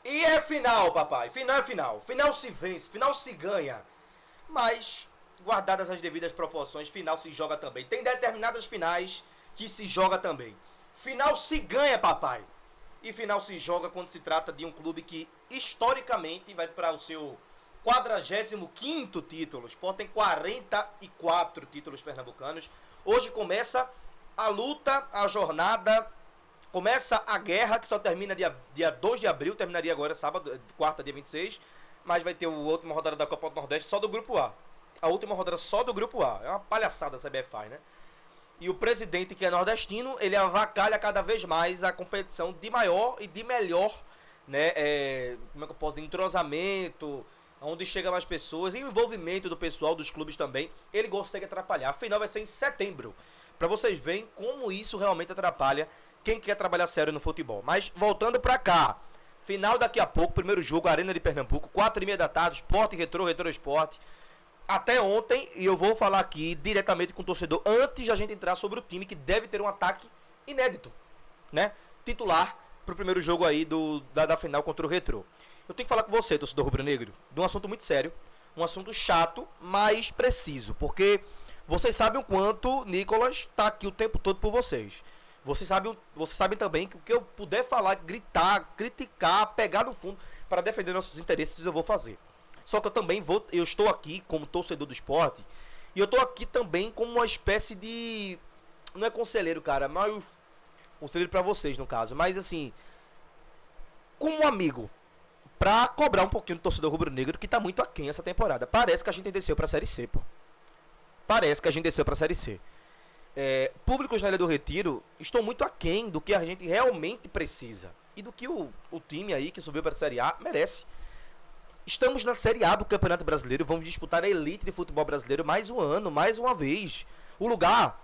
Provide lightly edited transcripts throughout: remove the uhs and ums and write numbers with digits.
E é final, papai. Final é final. Final se vence, final se ganha. Mas, guardadas as devidas proporções, final se joga também. Tem determinadas finais que se joga também. Final se ganha, papai. E final se joga quando se trata de um clube que, historicamente, vai para o seu 45º título. O Sport tem 44 títulos pernambucanos. Hoje começa a luta, a jornada, começa a guerra, que só termina dia 2 de abril, terminaria agora sábado, quarta, dia 26, mas vai ter a última rodada da Copa do Nordeste só do Grupo A. A última rodada só do Grupo A. É uma palhaçada a CBF faz, né? E o presidente, que é nordestino, ele avacalha cada vez mais a competição de maior e de melhor, né? Como é que eu posso dizer? Entrosamento, onde chega mais pessoas, e o envolvimento do pessoal, dos clubes também, ele consegue atrapalhar. A final vai ser em setembro, para vocês verem como isso realmente atrapalha quem quer trabalhar sério no futebol. Mas voltando pra cá, final daqui a pouco, primeiro jogo, Arena de Pernambuco, 4h30 da tarde, Sport e Retrô Sport. Até ontem, e eu vou falar aqui diretamente com o torcedor, antes de a gente entrar sobre o time, que deve ter um ataque inédito, né? Titular pro primeiro jogo aí da final contra o Retrô. Eu tenho que falar com você, torcedor rubro-negro, de um assunto muito sério, um assunto chato, mas preciso, porque vocês sabem o quanto Nicolas tá aqui o tempo todo por vocês. Vocês sabem também que o que eu puder falar, gritar, criticar, pegar no fundo para defender nossos interesses, eu vou fazer. Só que eu estou aqui como torcedor do Sport, e eu estou aqui também como uma espécie de, não é conselheiro, cara, mas conselheiro para vocês no caso, mas assim, como um amigo, pra cobrar um pouquinho do torcedor rubro-negro, que tá muito aquém essa temporada. Parece que a gente desceu pra Série C, pô. Parece que a gente desceu pra Série C. Públicos na Ilha do Retiro estão muito aquém do que a gente realmente precisa. E do que o time aí que subiu pra Série A merece. Estamos na Série A do Campeonato Brasileiro. Vamos disputar a elite de futebol brasileiro mais um ano, mais uma vez. O lugar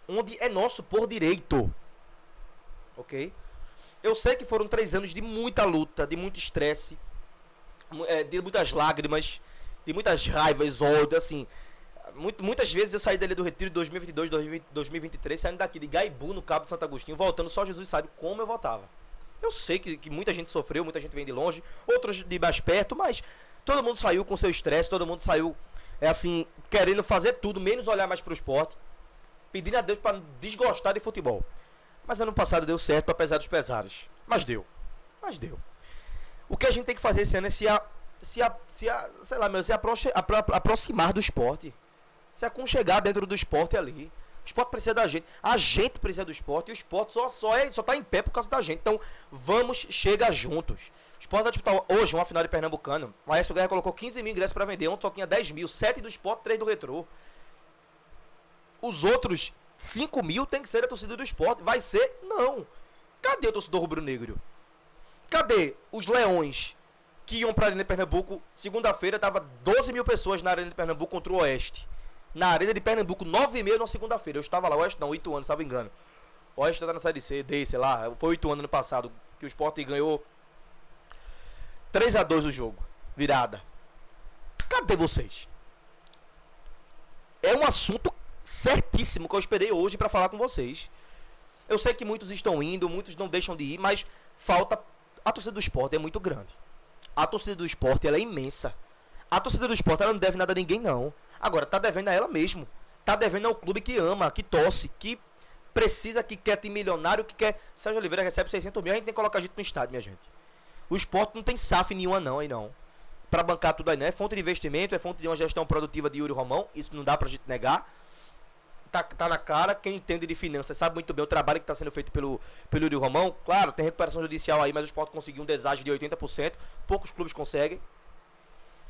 onde é nosso por direito. Ok? Eu sei que foram 3 anos de muita luta, de muito estresse, de muitas lágrimas, de muitas raivas, ódio, assim. Muitas vezes eu saí dali do Retiro de 2022, 2023, saindo daqui de Gaibu, no Cabo de Santo Agostinho, voltando, só Jesus sabe como eu voltava. Eu sei que muita gente sofreu, muita gente vem de longe, outros de mais perto, mas todo mundo saiu com seu estresse, todo mundo saiu, assim, querendo fazer tudo, menos olhar mais pro esporte, pedindo a Deus para desgostar de futebol. Mas ano passado deu certo, apesar dos pesares. Mas deu. O que a gente tem que fazer esse ano é aproximar do esporte. Se aconchegar dentro do esporte ali. O esporte precisa da gente. A gente precisa do esporte. E o esporte só tá em pé por causa da gente. Então, vamos chegar juntos. O esporte vai disputar hoje uma final de Pernambucano. O Aécio Guerra colocou 15 mil ingressos para vender. Ontem só tinha 10 mil. 7 do esporte, 3 do Retrô. Os outros 5 mil tem que ser a torcida do esporte. Vai ser? Não. Cadê o torcedor rubro-negro? Cadê os leões que iam pra Arena de Pernambuco? Segunda-feira tava 12 mil pessoas na Arena de Pernambuco contra o Oeste. Na Arena de Pernambuco, 9h30 na segunda-feira. Eu estava lá, o Oeste não, 8 anos, salvo engano. O Oeste tá na Série C, D, sei lá. Foi 8 anos no passado que o Sport ganhou 3-2 o jogo. Virada. Cadê vocês? É um assunto certíssimo que eu esperei hoje pra falar com vocês. Eu sei que muitos estão indo, muitos não deixam de ir, mas falta. A torcida do esporte é muito grande. A torcida do esporte, ela é imensa. A torcida do esporte, ela não deve nada a ninguém, não. Agora, tá devendo a ela mesmo. Tá devendo ao clube que ama, que torce, que precisa, que quer ter milionário, que quer. Sérgio Oliveira recebe 600 mil, a gente tem que colocar gente no estádio, minha gente. O esporte não tem SAF nenhuma, não, aí não. Pra bancar tudo aí, não. É fonte de investimento, é fonte de uma gestão produtiva de Yuri Romão. Isso não dá pra gente negar. Tá na cara, quem entende de finanças sabe muito bem o trabalho que está sendo feito pelo Yuri Romão. Claro, tem recuperação judicial aí, mas o Sport conseguiu um deságio de 80%. Poucos clubes conseguem.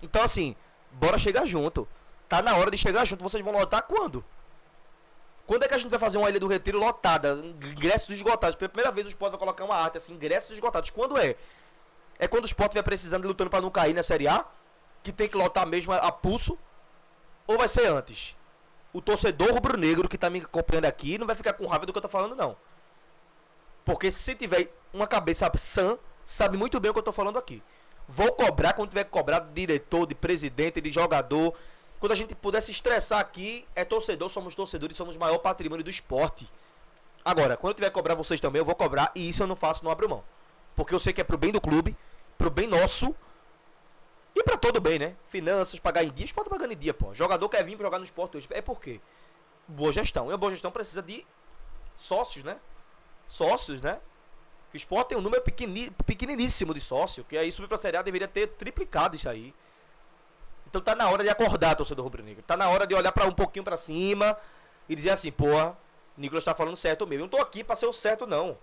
Então, assim, bora chegar junto. Tá na hora de chegar junto. Vocês vão lotar quando? Quando é que a gente vai fazer uma Ilha do Retiro lotada? Ingressos esgotados. Pela primeira vez o Sport vai colocar uma arte assim, ingressos esgotados. Quando é? É quando o Sport estiver precisando e lutando para não cair na Série A? Que tem que lotar mesmo a pulso? Ou vai ser antes? O torcedor rubro-negro que tá me acompanhando aqui não vai ficar com raiva do que eu tô falando, não. Porque se tiver uma cabeça sã, sabe muito bem o que eu tô falando aqui. Vou cobrar quando tiver que cobrar de diretor, de presidente, de jogador. Quando a gente puder se estressar aqui, é torcedor, somos torcedores, somos o maior patrimônio do esporte. Agora, quando eu tiver que cobrar vocês também, eu vou cobrar. E isso eu não faço, não abro mão. Porque eu sei que é pro bem do clube. pro bem nosso e pra todo bem, né? Finanças, pagar em dia, esporte pagando em dia, pô. Jogador quer vir pra jogar no esporte hoje. É por quê? Boa gestão. E a boa gestão precisa de sócios, né? Sócios, né? Que o esporte tem um número pequeniníssimo de sócio, que aí subir pra Série A deveria ter triplicado isso aí. Então tá na hora de acordar, torcedor rubro-negro. Tá na hora de olhar pra um pouquinho pra cima e dizer assim, porra, Nicolas tá falando certo mesmo. Eu não tô aqui pra ser o certo, não.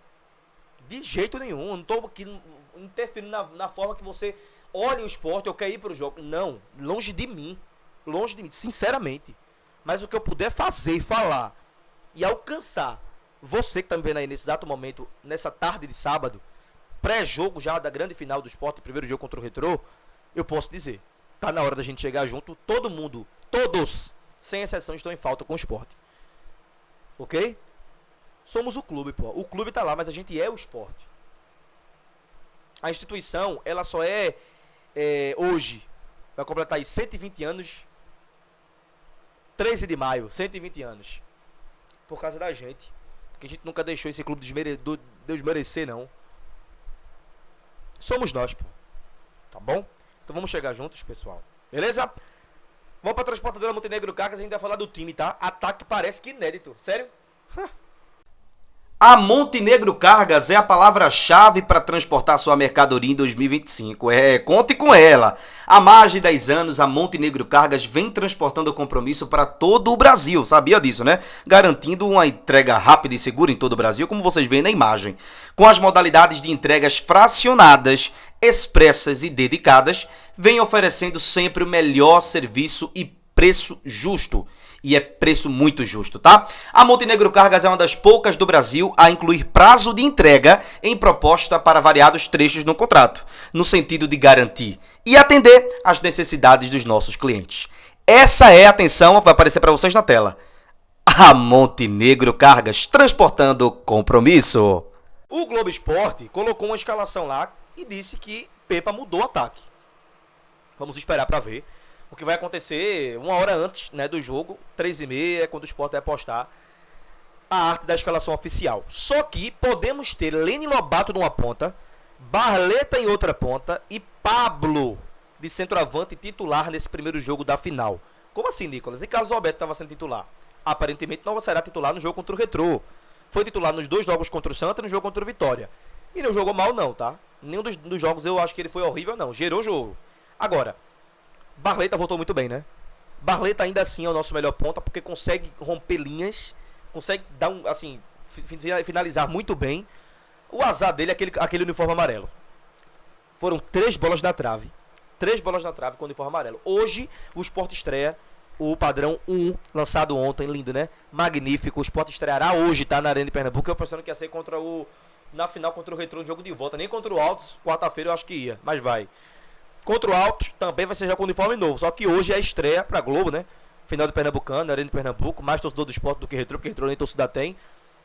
De jeito nenhum. Eu não tô aqui interferindo na forma que você olha o esporte ou quer ir pro jogo. Não. Longe de mim. Longe de mim. Sinceramente. Mas o que eu puder fazer e falar e alcançar você que tá me vendo aí nesse exato momento, nessa tarde de sábado, pré-jogo já da grande final do esporte, primeiro jogo contra o Retrô, eu posso dizer, tá na hora da gente chegar junto, todo mundo, todos, sem exceção, estão em falta com o esporte. Ok? Somos o clube, pô. O clube tá lá, mas a gente é o esporte. A instituição, ela só hoje, vai completar aí 120 anos, 13 de maio, 120 anos, por causa da gente. Porque a gente nunca deixou esse clube desmerecer, não. Somos nós, pô. Tá bom? Então vamos chegar juntos, pessoal. Beleza? Vamos pra transportadora Montenegro Cargas, a gente vai falar do time, tá? Ataque parece que inédito. Sério? A Montenegro Cargas é a palavra-chave para transportar sua mercadoria em 2025. Conte com ela. Há mais de 10 anos, a Montenegro Cargas vem transportando o compromisso para todo o Brasil. Sabia disso, né? Garantindo uma entrega rápida e segura em todo o Brasil, como vocês veem na imagem. Com as modalidades de entregas fracionadas, expressas e dedicadas, vem oferecendo sempre o melhor serviço e preço justo. E é preço muito justo, tá? A Montenegro Cargas é uma das poucas do Brasil a incluir prazo de entrega em proposta para variados trechos no contrato, no sentido de garantir e atender às necessidades dos nossos clientes. Essa é a atenção, vai aparecer para vocês na tela. A Montenegro Cargas, transportando compromisso. O Globo Esporte colocou uma escalação lá e disse que Pepa mudou o ataque. Vamos esperar para ver o que vai acontecer uma hora antes, né, do jogo, 3h30, quando o Sport vai postar a arte da escalação oficial. Só que podemos ter Lene Lobato numa ponta, Barleta em outra ponta e Pablo de centroavante titular nesse primeiro jogo da final. Como assim, Nicolas? E Carlos Alberto estava sendo titular? Aparentemente não será titular no jogo contra o Retrô. Foi titular nos 2 jogos contra o Santa e no jogo contra o Vitória. E não jogou mal não, tá? Nenhum dos jogos eu acho que ele foi horrível, não. Gerou jogo. Agora, Barleta voltou muito bem, né? Barleta ainda assim é o nosso melhor ponta, porque consegue romper linhas, consegue dar finalizar muito bem. O azar dele é aquele uniforme amarelo. Foram 3 bolas na trave. 3 bolas na trave com o uniforme amarelo. Hoje, o Sport estreia o padrão 1, lançado ontem, lindo, né? Magnífico. O Sport estreará hoje, tá? Na Arena de Pernambuco. Eu pensando que ia ser na final contra o Retrô no jogo de volta. Nem contra o Altos, quarta-feira eu acho que ia, mas vai. Contra o Altos também vai ser já com uniforme novo. Só que hoje é a estreia pra Globo, né? Final do Pernambucano, Arena de Pernambuco. Mais torcedor do Sport do que Retrô, porque Retrô nem torcida tem.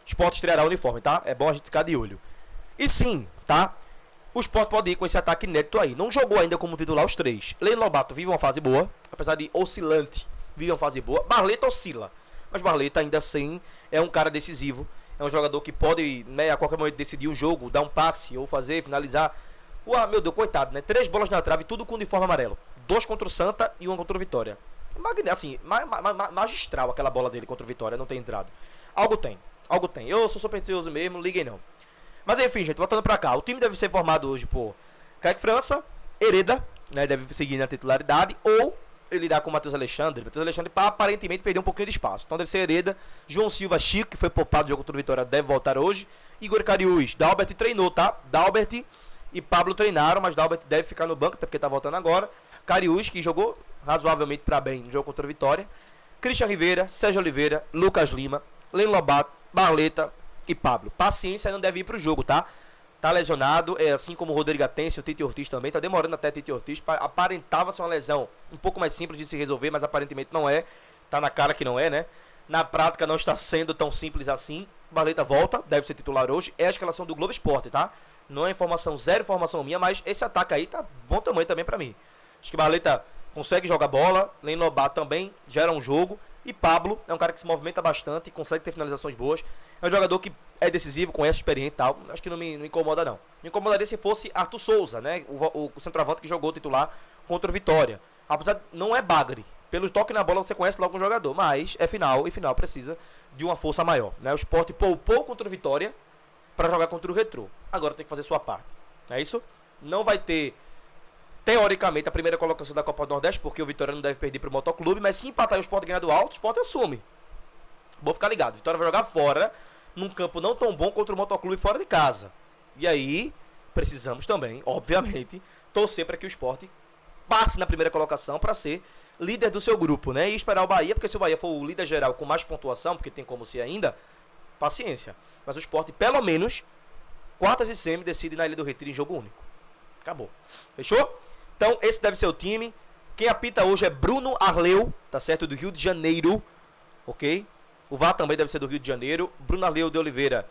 Sport estreará o uniforme, tá? É bom a gente ficar de olho. E sim, tá? O Sport pode ir com esse ataque inédito aí. Não jogou ainda como titular os 3. Lene Lobato vive uma fase boa. Apesar de oscilante, vive uma fase boa. Barleta oscila. Mas Barleta ainda assim é um cara decisivo. É um jogador que pode, né, a qualquer momento decidir um jogo, dar um passe ou finalizar. Meu Deus, coitado, né? 3 bolas na trave, tudo com uniforme amarelo. 2 contra o Santa e 1 contra o Vitória. Assim, magistral aquela bola dele contra o Vitória, não tem entrado. Algo tem. Eu sou supersticioso mesmo, liguem não. Mas enfim, gente, voltando pra cá. O time deve ser formado hoje por Kaique França, Hereda, né? Deve seguir na titularidade. Ou ele dá com o Matheus Alexandre. Matheus Alexandre aparentemente perdeu um pouquinho de espaço. Então deve ser Hereda. João Silva Chico, que foi poupado do jogo contra o Vitória, deve voltar hoje. Igor Cariús. Dalbert treinou, tá? Dalbert e Pablo treinaram, mas Dalbert deve ficar no banco, até porque tá voltando agora. Cariús, que jogou razoavelmente pra bem no jogo contra o Vitória. Christian Rivera, Sérgio Oliveira, Lucas Lima, Lene Lobato, Barleta e Pablo. Paciência, não deve ir pro jogo, tá? Tá lesionado, assim como o Rodrigo Atencio, o Tite Ortiz também. Tá demorando até Tite Ortiz. Aparentava ser uma lesão um pouco mais simples de se resolver, mas aparentemente não é. Tá na cara que não é, né? Na prática não está sendo tão simples assim. Barleta volta, deve ser titular hoje. É a escalação do Globo Esporte, tá? Não é informação, zero informação minha, mas esse ataque aí tá bom tamanho também pra mim. Acho que Barleta consegue jogar bola, Lene Lobato também gera um jogo. E Pablo é um cara que se movimenta bastante, consegue ter finalizações boas. É um jogador que é decisivo, conhece, experiente e tal. Acho que não me incomoda, não. Me incomodaria se fosse Arthur Souza, né? O centroavante que jogou titular contra o Vitória. Apesar de não é bagre. Pelo toque na bola você conhece logo um jogador. Mas é final, e final precisa de uma força maior, né? O Sport poupou contra o Vitória para jogar contra o Retrô. Agora tem que fazer sua parte. Não é isso? Não vai ter, teoricamente, a primeira colocação da Copa do Nordeste, porque o Vitória não deve perder pro Motoclube, mas se empatar e o Sport ganhar do alto, o Sport assume. Vou ficar ligado. Vitória vai jogar fora, num campo não tão bom contra o Motoclube fora de casa. E aí, precisamos também, obviamente, torcer para que o Sport passe na primeira colocação para ser líder do seu grupo, né? E esperar o Bahia, porque se o Bahia for o líder geral com mais pontuação, porque tem como ser ainda, paciência. Mas o Sport, pelo menos, quartas e semi decide na Ilha do Retiro em jogo único. Acabou. Fechou? Então, esse deve ser o time. Quem apita hoje é Bruno Arleu, tá certo? Do Rio de Janeiro, ok? O VAR também deve ser do Rio de Janeiro. Bruno Arleu de Oliveira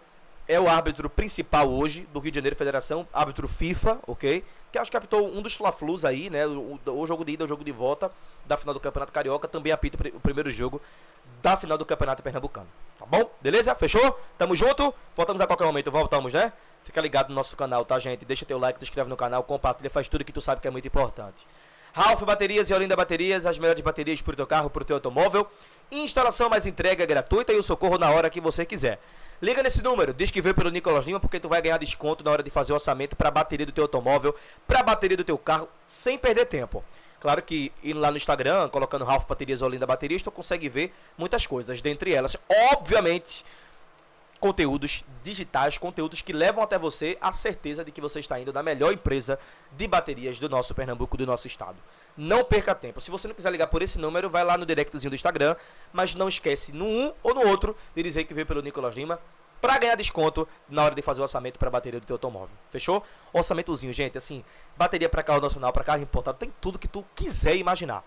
é o árbitro principal hoje do Rio de Janeiro Federação, árbitro FIFA, ok? Que acho que apitou um dos Fla-Flus aí, né? O jogo de ida, o jogo de volta da final do Campeonato Carioca. Também apita o primeiro jogo da final do Campeonato Pernambucano. Tá bom? Beleza? Fechou? Tamo junto? Voltamos a qualquer momento. Voltamos, né? Fica ligado no nosso canal, tá, gente? Deixa teu like, te inscreve no canal, compartilha, faz tudo que tu sabe que é muito importante. Ralph Baterias e Olinda Baterias, as melhores baterias pro teu carro, pro teu automóvel. Instalação mais entrega gratuita e o socorro na hora que você quiser. Liga nesse número, diz que veio pelo Nicolas Lima, porque tu vai ganhar desconto na hora de fazer o orçamento para a bateria do teu automóvel, para a bateria do teu carro, sem perder tempo. Claro que indo lá no Instagram, colocando Ralph Baterias ou Olinda Baterias, tu consegue ver muitas coisas, dentre elas, obviamente, conteúdos digitais, conteúdos que levam até você a certeza de que você está indo na melhor empresa de baterias do nosso Pernambuco, do nosso estado. Não perca tempo. Se você não quiser ligar por esse número, vai lá no directzinho do Instagram, mas não esquece no um ou no outro de dizer que veio pelo Nicolas Lima para ganhar desconto na hora de fazer o orçamento para a bateria do teu automóvel. Fechou? Orçamentozinho, gente, assim, bateria para carro nacional, para carro importado, tem tudo que tu quiser imaginar.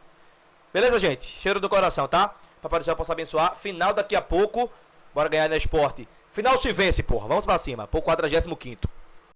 Beleza, gente? Cheiro do coração, tá? Papai do Céu possa abençoar. Final daqui a pouco. Bora ganhar na Esporte. Final se vence, porra. Vamos pra cima. Pro 45º.